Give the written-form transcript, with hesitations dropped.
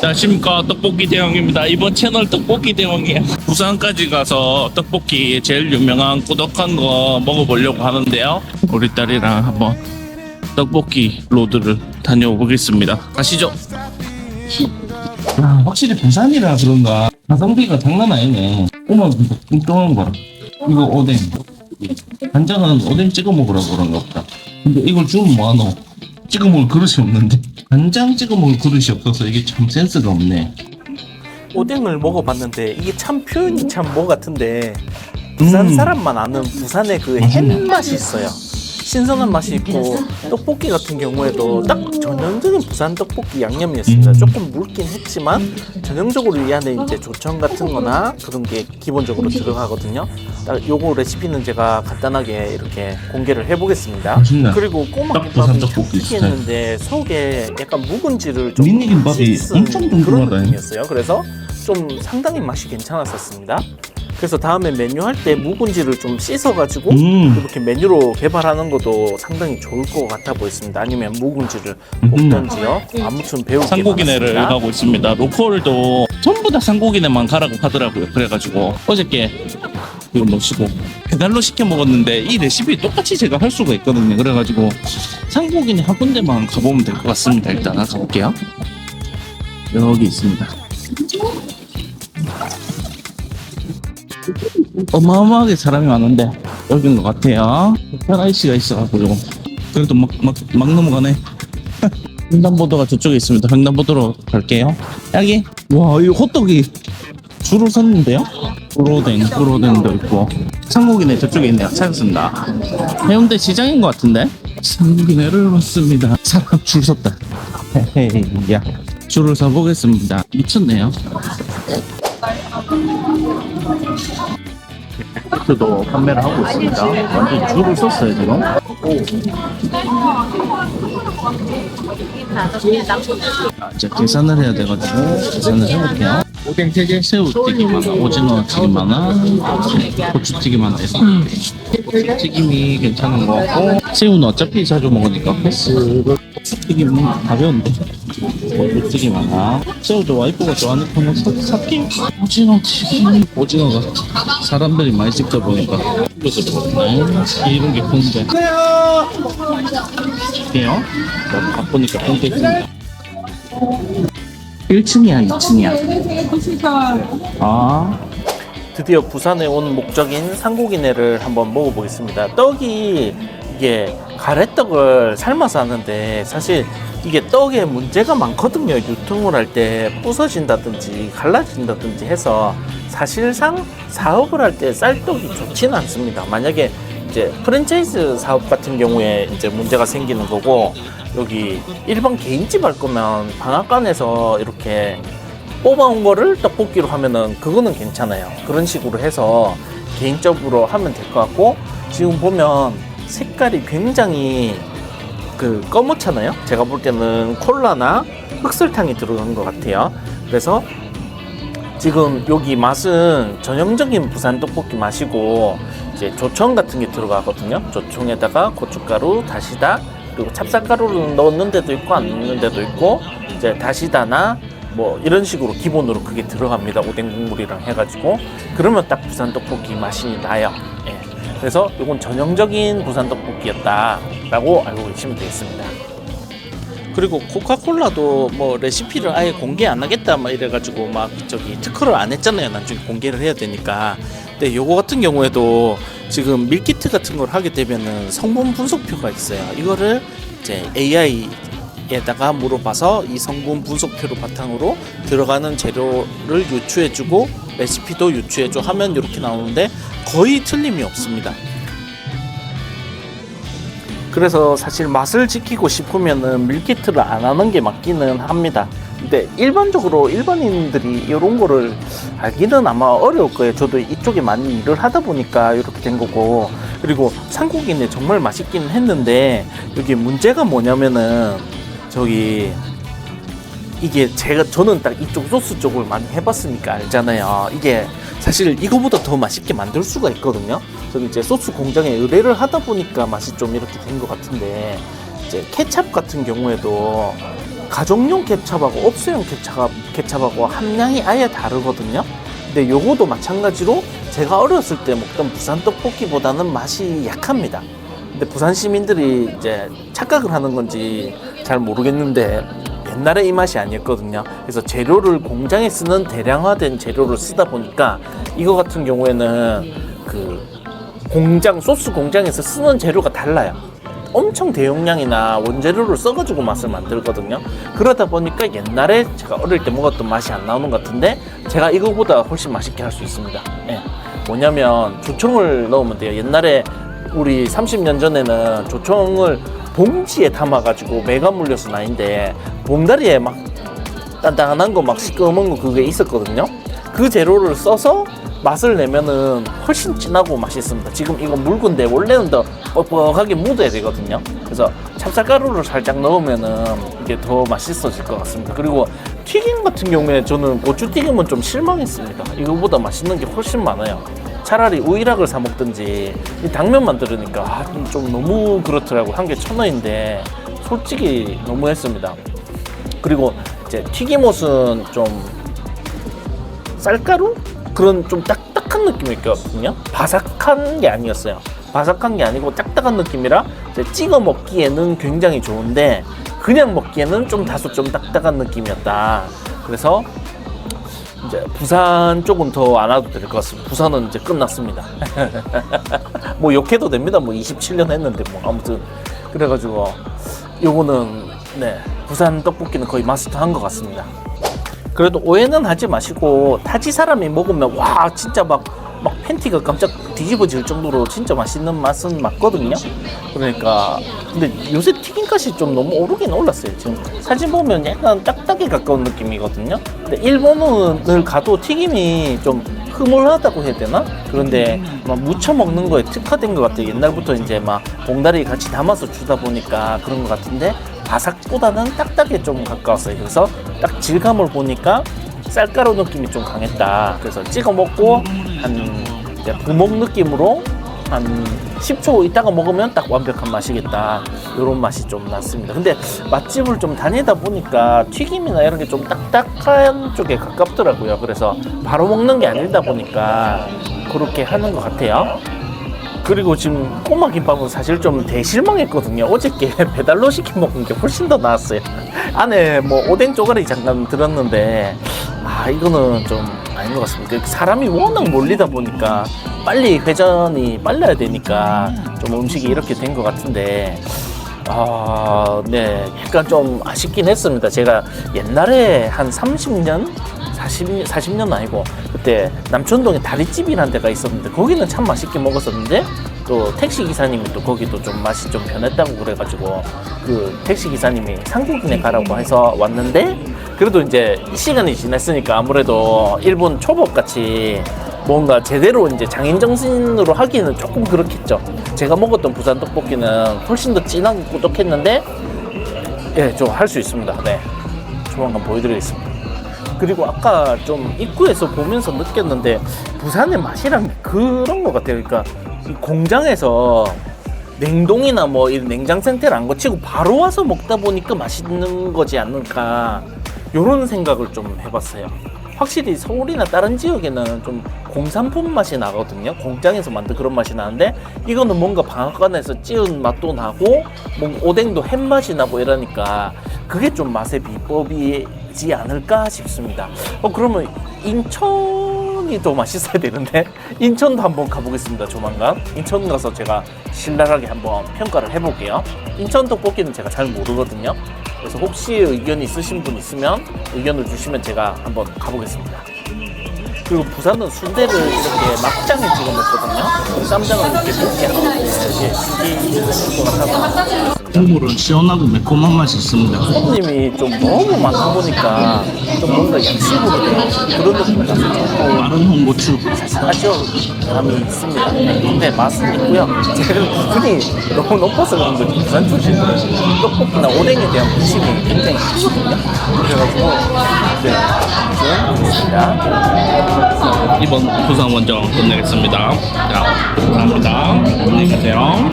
안녕하십니까, 떡볶이 대왕입니다. 이번 채널 떡볶이 대왕이에요. 부산까지 가서 떡볶이 제일 유명한 꾸덕한 거 먹어보려고 하는데요. 우리 딸이랑 한번 떡볶이 로드를 다녀보겠습니다. 가시죠. 야, 확실히 부산이라 그런가 가성비가 장난 아니네. 꼬마 뚱뚱한 거 이거 오뎅, 간장은 오뎅 찍어 먹으라고 그런가 보다. 근데 이걸 주면 뭐하노? 찍어 먹을 그릇이 없는데, 간장 찍어 먹을 그릇이 없어서 이게 참 센스가 없네. 오뎅을 먹어봤는데 이게 참 표현이 참 뭐 같은데, 부산 사람만 아는 부산의 그 햄 맛이 있어요. 신선한 맛이 있고, 떡볶이 같은 경우에도 딱 전형적인 부산 떡볶이 양념이었습니다. 조금 묽긴 했지만 전형적으로 이 안에 이제 조청 같은 거나 그런 게 기본적으로 들어가거든요. 딱 요거 레시피는 제가 간단하게 이렇게 공개를 해보겠습니다. 맛있네. 그리고 꼬막 딱 부산 김밥이 떡볶이 촉촉했는데 속에 약간 묵은지를 좀 미니 김밥이 씻은 엄청 그런 둥둥하다. 느낌이었어요. 그래서 좀 상당히 맛이 괜찮았었습니다. 그래서 다음에 메뉴 할 때 묵은지를 좀 씻어가지고 이렇게 메뉴로 개발하는 것도 상당히 좋을 것 같아 보였습니다. 아니면 묵은지를 볶던지요. 아무튼 배울 게 산고기내를 많았습니다. 가고 있습니다. 로컬도 전부 다 산고기내만 가라고 하더라고요. 그래가지고 어저께 이거 모시고 배달로 시켜 먹었는데 이 레시피 똑같이 제가 할 수가 있거든요. 그래가지고 산고기내 한 군데만 가보면 될 것 같습니다. 일단 가볼게요. 여기 있습니다. 어마어마하게 사람이 많은데 여긴 것 같아요. 페라이씨가 있어가지고 그래도 막 넘어가네. 횡단보도가 저쪽에 있습니다. 횡단보도로 갈게요. 여기 와, 이 호떡이 줄을 섰는데요. 꿀오뎅도 있고 산고기내 저쪽에 있네요. 찾았습니다. 해운대 시장인 것 같은데 산고기내를 왔습니다. 사람 줄 섰다. 헤헤야, 줄을 서보겠습니다. 미쳤네요. 도 판매를 하고 있습니다. 완전 줄을 섰어요 지금. 이제 계산을 해야 돼가지고 계산을 해볼게요. 오뎅 3개, 새우튀김 하나, 오징어 튀김 하나, 고추튀김 하나 해서 고추튀김이 괜찮은 거 같고, 새우는 어차피 자주 먹으니까 패스를. 고추튀김은 가벼운데 고추튀김 하나, 새우도 와이프가 좋아하는 편은 삭김, 오징어 튀김. 오징어가 사람들이 많이 찍다 보니까 이것도 좋네. 이런 게 큰데 할게요. 바쁘니까 끊겠습니다. 1층이야 2층이야? 아, 드디어 부산에 온 목적인 산고기내를 한번 먹어보겠습니다. 떡이 이게 가래떡을 삶아서 하는데 사실 이게 떡에 문제가 많거든요. 유통을 할 때 부서진다든지 갈라진다든지 해서 사실상 사업을 할 때 쌀떡이 좋지는 않습니다. 만약에 이제 프랜차이즈 사업 같은 경우에 이제 문제가 생기는 거고, 여기 일반 개인집 할 거면 방앗간에서 이렇게 뽑아온 거를 떡볶이로 하면은 그거는 괜찮아요. 그런 식으로 해서 개인적으로 하면 될 것 같고, 지금 보면 색깔이 굉장히 그 검었잖아요. 제가 볼 때는 콜라나 흑설탕이 들어간 것 같아요. 그래서 지금 여기 맛은 전형적인 부산 떡볶이 맛이고, 이제 조청 같은 게 들어가거든요. 조청에다가 고춧가루, 다시다, 그리고 찹쌀가루를 넣는 데도 있고 안 넣는 데도 있고, 이제 다시다나 뭐 이런 식으로 기본으로 그게 들어갑니다. 오뎅 국물이랑 해가지고. 그러면 딱 부산 떡볶이 맛이 나요. 예. 그래서 이건 전형적인 부산 떡볶이였다라고 알고 계시면 되겠습니다. 그리고 코카콜라도 뭐 레시피를 아예 공개 안 하겠다 막 이래가지고 막 저기 특허를 안 했잖아요. 나중에 공개를 해야 되니까. 근데 요거 같은 경우에도 지금 밀키트 같은 걸 하게 되면은 성분 분석표가 있어요. 이거를 이제 AI에다가 물어봐서 이 성분 분석표를 바탕으로 들어가는 재료를 유추해주고 레시피도 유추해줘 하면 이렇게 나오는데 거의 틀림이 없습니다. 그래서 사실 맛을 지키고 싶으면은 밀키트를 안 하는 게 맞기는 합니다. 근데 일반적으로 일반인들이 이런 거를 알기는 아마 어려울 거예요. 저도 이쪽에 많이 일을 하다 보니까 이렇게 된 거고, 그리고 산고기는 정말 맛있긴 했는데 여기 문제가 뭐냐면은 저기 이게 저는 딱 이쪽 소스 쪽을 많이 해봤으니까 알잖아요. 이게 사실 이거보다 더 맛있게 만들 수가 있거든요. 저기 이제 소스 공장에 의뢰를 하다 보니까 맛이 좀 이렇게 된 것 같은데, 이제 케찹 같은 경우에도 가정용 케찹하고 업소용 케찹하고 함량이 아예 다르거든요. 근데 요거도 마찬가지로 제가 어렸을 때 먹던 부산 떡볶이보다는 맛이 약합니다. 근데 부산 시민들이 이제 착각을 하는 건지 잘 모르겠는데 옛날에 이 맛이 아니었거든요. 그래서 재료를 공장에 쓰는 대량화된 재료를 쓰다 보니까 이거 같은 경우에는 그 공장 소스 공장에서 쓰는 재료가 달라요. 엄청 대용량이나 원재료를 써가지고 맛을 만들거든요. 그러다 보니까 옛날에 제가 어릴 때 먹었던 맛이 안 나오는 것 같은데 제가 이거보다 훨씬 맛있게 할 수 있습니다. 예. 뭐냐면 조청을 넣으면 돼요. 옛날에 우리 30년 전에는 조청을 봉지에 담아가지고 매가 물려서 나인데 봉다리에 막 단단한 거 막 시꺼먼 거 그게 있었거든요. 그 재료를 써서 맛을 내면은 훨씬 진하고 맛있습니다. 지금 이거 묽은데 원래는 더 뻑뻑하게 묻어야 되거든요. 그래서 찹쌀가루를 살짝 넣으면은 이게 더 맛있어질 것 같습니다. 그리고 튀김 같은 경우에 저는 고추튀김은 좀 실망했습니다. 이거보다 맛있는 게 훨씬 많아요. 차라리 우이락을 사 먹든지 이 당면만 들으니까 좀 너무 그렇더라고요. 한 개 1,000원인데 솔직히 너무했습니다. 그리고 이제 튀김옷은 좀 쌀가루? 그런 좀 딱딱한 느낌이 있거든요. 바삭한 게 아니었어요. 바삭한 게 아니고 딱딱한 느낌이라 이제 찍어 먹기에는 굉장히 좋은데 그냥 먹기에는 좀 다소 좀 딱딱한 느낌이었다. 그래서 이제 부산 쪽은 더 안 와도 될 것 같습니다. 부산은 이제 끝났습니다. 뭐 욕해도 됩니다. 뭐 27년 했는데 뭐 아무튼 그래가지고 요거는 네 부산 떡볶이는 거의 마스터한 것 같습니다. 그래도 오해는 하지 마시고 타지 사람이 먹으면 와 진짜 막 팬티가 깜짝 뒤집어질 정도로 진짜 맛있는 맛은 맞거든요. 그러니까 근데 요새 튀김값이 좀 너무 오르긴 올랐어요. 지금 사진 보면 약간 딱딱에 가까운 느낌이거든요. 근데 일본을 가도 튀김이 좀 흐물하다고 해야 되나? 그런데 막 무쳐 먹는 거에 특화된 것 같아요. 옛날부터 이제 막 봉다리 같이 담아서 주다 보니까 그런 것 같은데 바삭보다는 딱딱에 좀 가까웠어요. 그래서 딱 질감을 보니까 쌀가루 느낌이 좀 강했다. 그래서 찍어 먹고 한 이제 부먹 느낌으로 한 10초 있다가 먹으면 딱 완벽한 맛이겠다. 이런 맛이 좀 났습니다. 근데 맛집을 좀 다니다 보니까 튀김이나 이런 게 좀 딱딱한 쪽에 가깝더라고요. 그래서 바로 먹는 게 아니다 보니까 그렇게 하는 것 같아요. 그리고 지금 꼬마 김밥은 사실 좀 대실망했거든요. 어저께 배달로 시켜 먹은 게 훨씬 더 나았어요. 안에 뭐 오뎅 쪼가리 잠깐 들었는데 이거는 좀 아닌 것 같습니다. 사람이 워낙 몰리다 보니까 빨리 회전이 빨라야 되니까 좀 음식이 이렇게 된 것 같은데 네 약간 좀 아쉽긴 했습니다. 제가 옛날에 한 30년 40년 아니고 그때 남천동에 다리집이라는 데가 있었는데 거기는 참 맛있게 먹었었는데 또 택시기사님이 또 거기도 좀 맛이 좀 변했다고 그래가지고 그 택시기사님이 한국인에 가라고 해서 왔는데 그래도 이제 시간이 지났으니까 아무래도 일본 초밥같이 뭔가 제대로 이제 장인정신으로 하기는 조금 그렇겠죠. 제가 먹었던 부산 떡볶이는 훨씬 더 진하고 꾸덕했는데 예, 좀 할 수 있습니다. 네, 조만간 보여드리겠습니다. 그리고 아까 좀 입구에서 보면서 느꼈는데 부산의 맛이란 그런 것 같아요. 그러니까 이 공장에서 냉동이나 뭐 이 냉장 상태를 안 거치고 바로 와서 먹다 보니까 맛있는 거지 않을까 이런 생각을 좀 해봤어요. 확실히 서울이나 다른 지역에는 좀 공산품 맛이 나거든요. 공장에서 만든 그런 맛이 나는데 이거는 뭔가 방앗간에서 찌운 맛도 나고 뭔가 오뎅도 햇 맛이 나고 이러니까 그게 좀 맛의 비법이지 않을까 싶습니다. 그러면 인천이 더 맛있어야 되는데 인천도 한번 가보겠습니다. 조만간 인천 가서 제가 신랄하게 한번 평가를 해볼게요. 인천 떡볶이는 제가 잘 모르거든요. 그래서 혹시 의견 있으신 분 있으면 의견을 주시면 제가 한번 가보겠습니다. 그리고 부산은 순대를 이렇게 막장에 찍어 먹거든요. 쌈장을 이렇게 볶게 하고 국물은 시원하고 매콤한 맛이 있습니다. 손님이 좀 너무 많다 보니까 좀 뭔가 약식으로 그런 느낌이 나서 조금 마른 홍고추 사실 감이 있습니다. 근데 맛은 있고요. 제가 기분이 너무 높아서 그런 거지. 부산 출신은 떡볶이나 오뎅에 대한 관심이 굉장히 크거든요. 그래가지고 네, 좀 좋습니다. 이번 부산 원정 끝내겠습니다. 자, 감사합니다. 안녕히 가세요.